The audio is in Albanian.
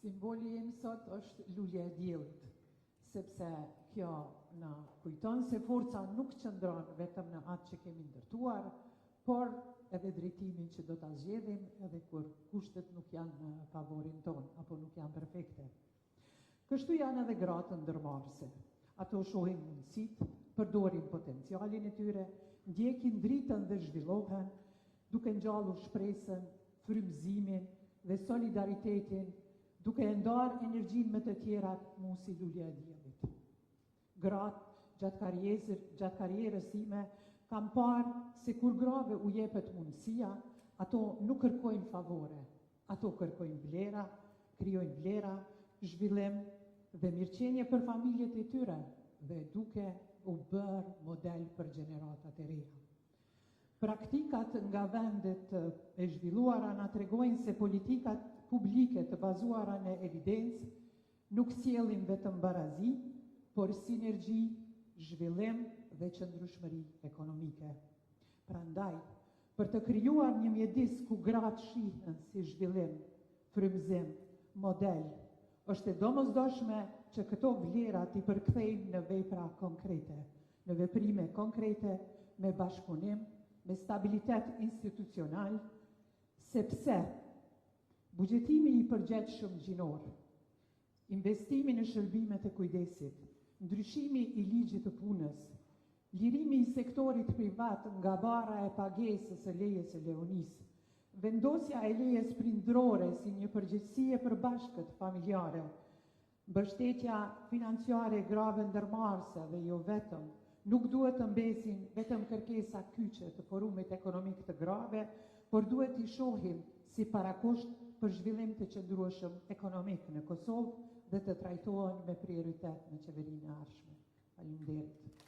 Simboli im sot është lulja e diellit, sepse kjo na kujton se forca nuk qëndron vetëm në atë që kemi ndërtuar, por edhe drejtimin që do ta zgjedhim edhe kur kushtet nuk janë në favorin ton apo nuk janë perfekte. Kështu janë edhe gratë ndërmarrëse. Ato shohin mundësitë, përdorin potencialin e tyre, ndjekin dritën dhe zhvillohen, duke ngjallur shpresën, frymëzimin dhe solidaritetin, duke e ndarë energjinë me të tjerat mu si lulja e diellit. Gratë gjatë karrierës time kam parë se kur grave u jepet mundësia, ato nuk kërkojnë favore, ato kërkojnë vlera, krijojnë vlera, zhvillim dhe mirëqenie për familjet e tyre dhe duke u bërë model për gjeneratat e reja. Praktikat nga vendet e zhvilluara na tregojnë se politikat publike të bazuara në evidencë nuk sjellin vetëm barazi, por sinergji, zhvillim dhe qëndrueshmëri ekonomike. Prandaj, për të krijuar një mjedis ku gratë shihen si zhvillim, frymëzim, model, është e domosdoshme që këto vlera t'i përkthejmë në vepra konkrete, në veprime konkrete, me bashkëpunim, me stabilitet institucional, sepse buxhetimi i përgjithshëm gjinor, investimi në shërbimet e kujdesit, ndryshimi i ligjit të punës, lirimi i sektorit privat nga bara e pagesës së lejes së leonisë, vendosja e lejes prindrore si një përgjegjësi e përbashkët familjare, mbështetja financiare grave ndërmarrëse dhe jo vetëm, nuk duhet të mbesin vetëm kërkesa kyçe të forumit ekonomik të grave, por duhet t'i shohim si parakusht për zhvillim të qëndrueshëm ekonomik në Kosovë dhe të trajtohen me prioritet në qeverinë e ardhshme. Faleminderit.